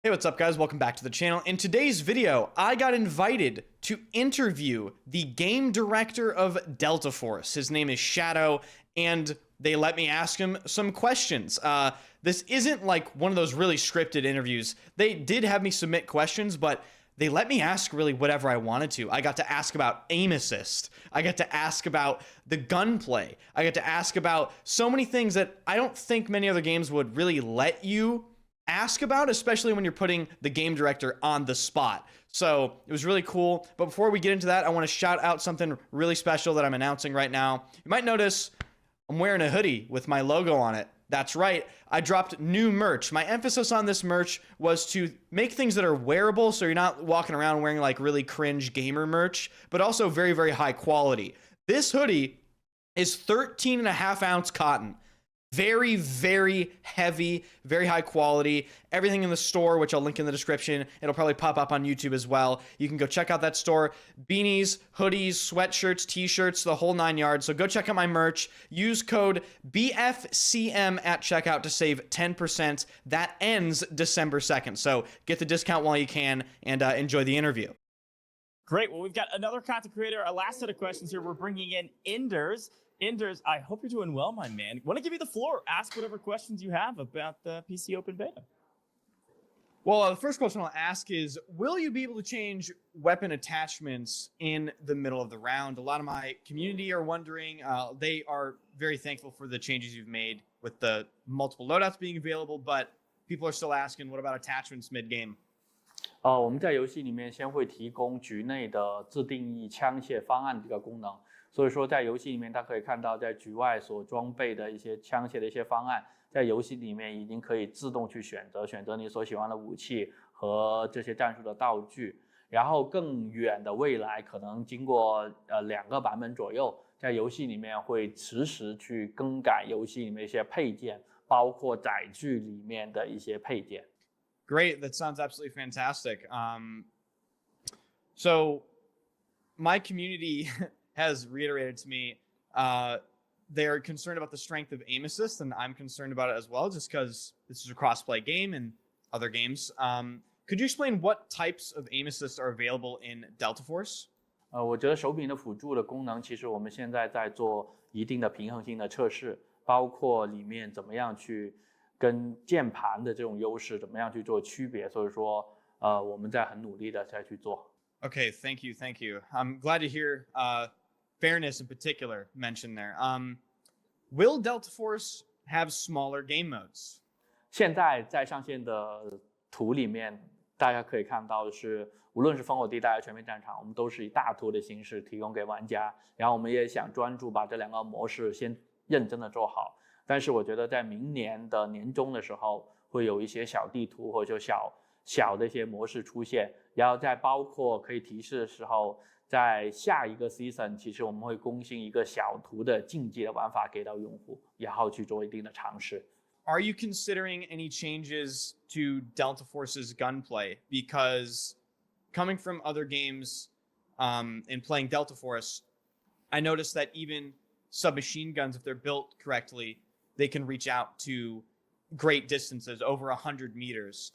Hey, what's up guys? Welcome back to the channel. In today's video, I got invited to interview the game director of Delta Force. His name is Shadow, and they let me ask him some questions. This isn't like one of those really scripted interviews. They did have me submit questions, but they let me ask really whatever I wanted to. I got to ask about aim assist. I got to ask about the gunplay. I got to ask about so many things that I don't think many other games would really let you ask about, especially when you're putting the game director on the spot. So it was really cool. But before we get into that, I want to shout out something really special that I'm announcing right now. You might notice I'm wearing a hoodie with my logo on it. That's right, I dropped new merch. My emphasis on this merch was to make things that are wearable, so you're not walking around wearing like really cringe gamer merch, but also very, very high quality. This hoodie is 13.5-ounce cotton. Very, very heavy, very high quality. Everything in the store, which I'll link in the description. It'll probably pop up on YouTube as well. You can go check out that store. Beanies, hoodies, sweatshirts, t-shirts, the whole 9 yards. So go check out my merch. Use code BFCM at checkout to save 10%. That ends December 2nd. So get the discount while you can and enjoy the interview. Great. Well, we've got another content creator. Our last set of questions here. We're bringing in Inders. Inders, I hope you're doing well, my man. Want to give you the floor. Ask whatever questions you have about the PC Open Beta. Well, the first question I'll ask is, will you be able to change weapon attachments in the middle of the round? A lot of my community are wondering. They are very thankful for the changes you've made with the multiple loadouts being available, but people are still asking, what about attachments mid-game? 我们在游戏里面先会提供局内的自定义枪械方案这个功能，所以说在游戏里面，大家可以看到在局外所装备的一些枪械的一些方案，在游戏里面已经可以自动去选择你所喜欢的武器和这些战术的道具。然后更远的未来，可能经过2个版本左右，在游戏里面会实时去更改游戏里面一些配件，包括载具里面的一些配件。Great, that sounds absolutely fantastic. So my community has reiterated to me they're concerned about the strength of aim assist, and I'm concerned about it as well, just because this is a cross-play game and other games. Could you explain what types of aim assists are available in Delta Force? 我觉得手柄的辅助的功能，其实我们现在在做一定的平衡性的测试，包括里面怎么样去跟键盘的这种优势怎么样去做区别，所以说我们在很努力的在去做。Okay, thank you. I'm glad to hear fairness in particular mentioned there. Will Delta Force have smaller game modes? 现在在上线的图里面，大家可以看到的是，无论是烽火地带、全面战场，我们都是以大图的形式提供给玩家。然后我们也想专注把这2个模式先认真的做好。但是我觉得在明年的年中的时候，会有一些小地图或者小的一些模式出现，然后在包括可以提示的时候，在下一个 season， 其实我们会更新一个小图的竞技的玩法给到用户，然后去做一定的尝试。Are you considering any changes to Delta Force's gunplay? Because coming from other games and playing Delta Force, I noticed that even submachine guns, if they're built correctly, they can reach out to great distances, over 100 meters.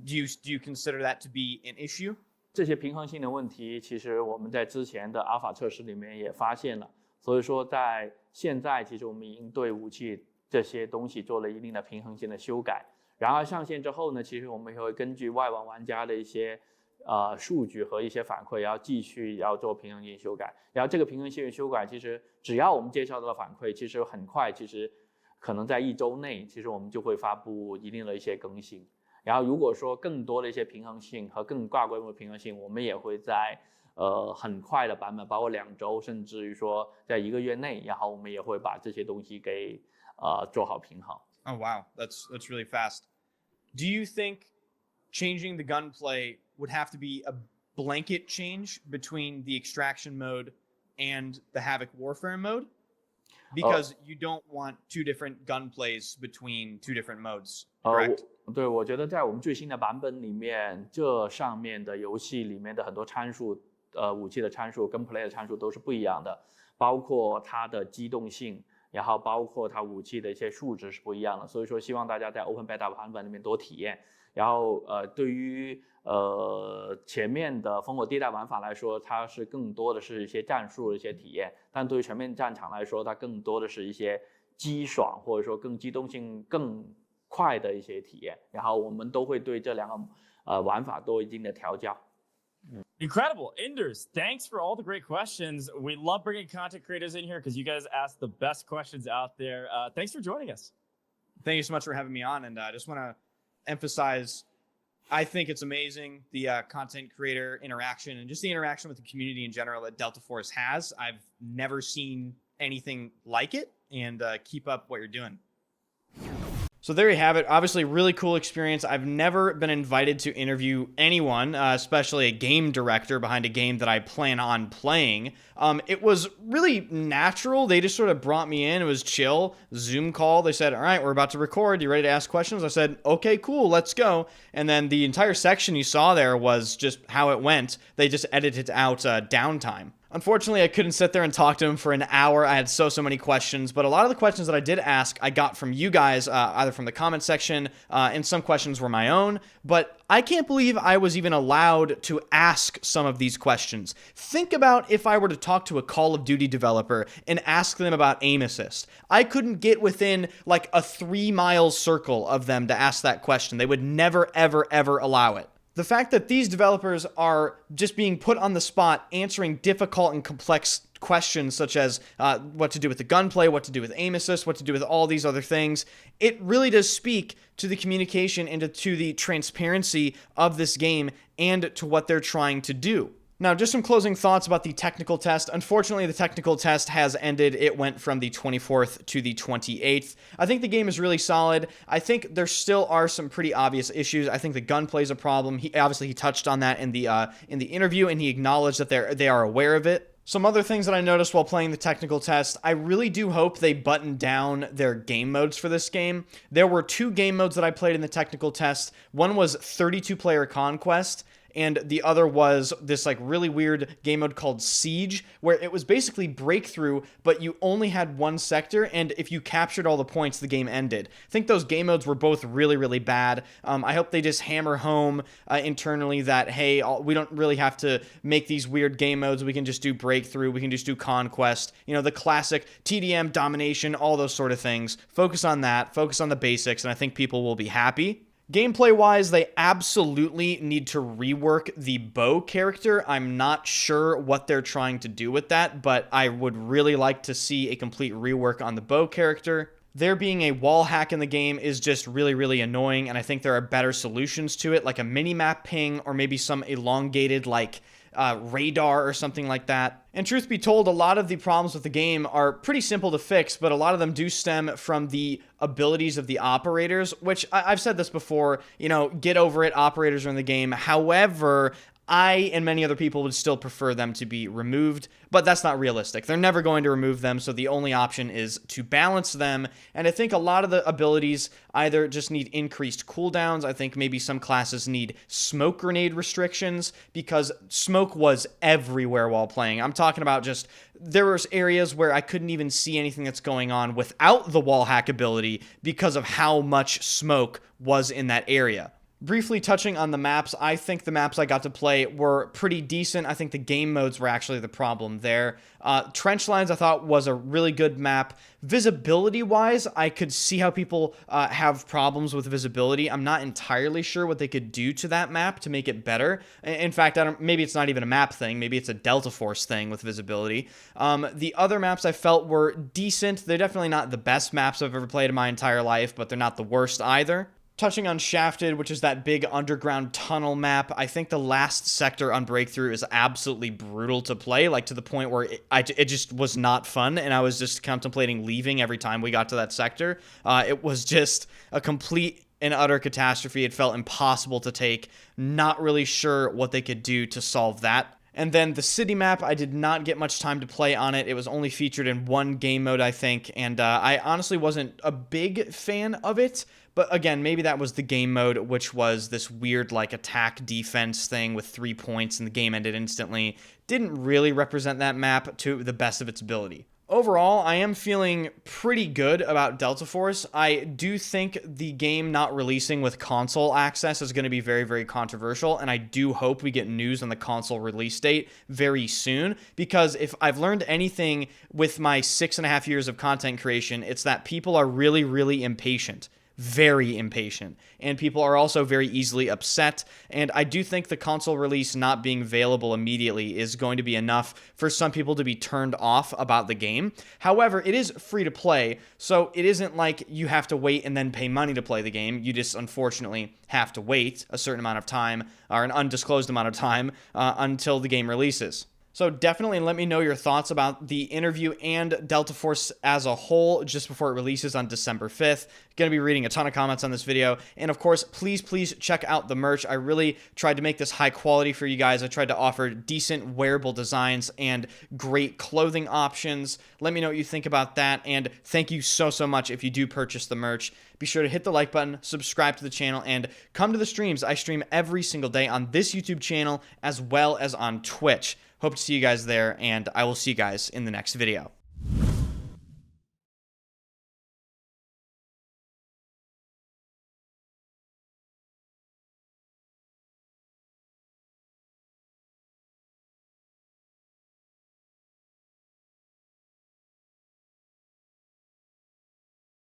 Do you consider that to be an issue? 这些平衡性的问题，其实我们在之前的阿尔法测试里面也发现了，所以说在现在，其实我们已经对武器这些东西做了一定的平衡性的修改。然而上线之后呢，其实我们也会根据外网玩家的一些数据和一些反馈，然后继续要做平衡性修改。然后这个平衡性修改，其实只要我们接收到的反馈，其实很快，其实可能在1周内，其实我们就会发布一定的一些更新。然后如果说更多的一些平衡性和更大规模的平衡性，我们也会在很快的版本，包括2周，甚至于说在1个月内，然后我们也会把这些东西给做好平衡。Oh wow, that's really fast. Do you think changing the gunplay would have to be a blanket change between the extraction mode and the Havoc Warfare mode? Because you don't want 2 different gunplays between 2 different modes, correct? 对，我觉得在我们最新的版本里面，这上面的游戏里面的很多参数，武器的参数跟 play 的参数都是不一样的，包括它的机动性，然后包括它武器的一些数值是不一样的，所以说希望大家在 Open Beta 版本里面多体验。然后对于前面的烽火地带玩法来说，它是更多的是一些战术的一些体验，但对于全面战场来说，它更多的是一些激爽或者说更机动性更快的一些体验。然后我们都会对这两个玩法多一定的调教。Incredible. Inders, thanks for all the great questions. We love bringing content creators in here because you guys ask the best questions out there. Thanks for joining us. Thank you so much for having me on. And I just want to emphasize, I think it's amazing, the content creator interaction and just the interaction with the community in general that Delta Force has. I've never seen anything like it, and keep up what you're doing. So there you have it. Obviously, really cool experience. I've never been invited to interview anyone, especially a game director behind a game that I plan on playing. It was really natural. They just sort of brought me in. It was chill. Zoom call. They said, all right, we're about to record. You ready to ask questions? I said, okay, cool, let's go. And then the entire section you saw there was just how it went. They just edited out downtime. Unfortunately, I couldn't sit there and talk to him for an hour. I had so many questions, but a lot of the questions that I did ask, I got from you guys, either from the comment section, and some questions were my own, but I can't believe I was even allowed to ask some of these questions. Think about if I were to talk to a Call of Duty developer and ask them about aim assist. I couldn't get within like a 3-mile circle of them to ask that question. They would never, ever, ever allow it. The fact that these developers are just being put on the spot answering difficult and complex questions such as what to do with the gunplay, what to do with aim assist, what to do with all these other things, it really does speak to the communication and to the transparency of this game and to what they're trying to do. Now, just some closing thoughts about the technical test. Unfortunately, the technical test has ended. It went from the 24th to the 28th. I think the game is really solid. I think there still are some pretty obvious issues. I think the gunplay is a problem. He touched on that in the interview, and he acknowledged that they are aware of it. Some other things that I noticed while playing the technical test, I really do hope they button down their game modes for this game. There were 2 game modes that I played in the technical test. One was 32-player Conquest, and the other was this like really weird game mode called Siege, where it was basically Breakthrough, but you only had one sector, and if you captured all the points, the game ended. I think those game modes were both really, really bad. I hope they just hammer home internally that, hey, we don't really have to make these weird game modes. We can just do Breakthrough. We can just do Conquest. You know, the classic TDM, Domination, all those sort of things. Focus on that. Focus on the basics, and I think people will be happy. Gameplay-wise, they absolutely need to rework the bow character. I'm not sure what they're trying to do with that, but I would really like to see a complete rework on the bow character. There being a wall hack in the game is just really, really annoying, and I think there are better solutions to it, like a mini-map ping or maybe some elongated, like, radar or something like that. And truth be told, a lot of the problems with the game are pretty simple to fix, but a lot of them do stem from the abilities of the operators, which I've said this before, you know, get over it, operators are in the game. However, I and many other people would still prefer them to be removed, but that's not realistic. They're never going to remove them, so the only option is to balance them, and I think a lot of the abilities either just need increased cooldowns. I think maybe some classes need smoke grenade restrictions, because smoke was everywhere while playing. I'm talking about just, there was areas where I couldn't even see anything that's going on without the wall hack ability because of how much smoke was in that area. Briefly touching on the maps, I think the maps I got to play were pretty decent. I think the game modes were actually the problem there. Trench Lines I thought was a really good map. Visibility-wise, I could see how people have problems with visibility. I'm not entirely sure what they could do to that map to make it better. In fact, maybe it's not even a map thing. Maybe it's a Delta Force thing with visibility. The other maps I felt were decent. They're definitely not the best maps I've ever played in my entire life, but they're not the worst either. Touching on Shafted, which is that big underground tunnel map, I think the last sector on Breakthrough is absolutely brutal to play, like to the point where it just was not fun, and I was just contemplating leaving every time we got to that sector. It was just a complete and utter catastrophe. It felt impossible to take. Not really sure what they could do to solve that. And then the city map, I did not get much time to play on it. It was only featured in one game mode, I think, and I honestly wasn't a big fan of it. But again, maybe that was the game mode, which was this weird like attack defense thing with 3 points and the game ended instantly. Didn't really represent that map to the best of its ability. Overall, I am feeling pretty good about Delta Force. I do think the game not releasing with console access is going to be very, very controversial, and I do hope we get news on the console release date very soon, because if I've learned anything with my 6.5 years of content creation, it's that people are really, really impatient. Very impatient, and people are also very easily upset, and I do think the console release not being available immediately is going to be enough for some people to be turned off about the game. However, it is free to play, so it isn't like you have to wait and then pay money to play the game. You just unfortunately have to wait a certain amount of time, or an undisclosed amount of time, until the game releases. So definitely let me know your thoughts about the interview and Delta Force as a whole just before it releases on December 5th. Going to be reading a ton of comments on this video. And of course, please check out the merch. I really tried to make this high quality for you guys. I tried to offer decent wearable designs and great clothing options. Let me know what you think about that. And thank you so much if you do purchase the merch. Be sure to hit the like button, subscribe to the channel, and come to the streams. I stream every single day on this YouTube channel as well as on Twitch. Hope to see you guys there, and I will see you guys in the next video.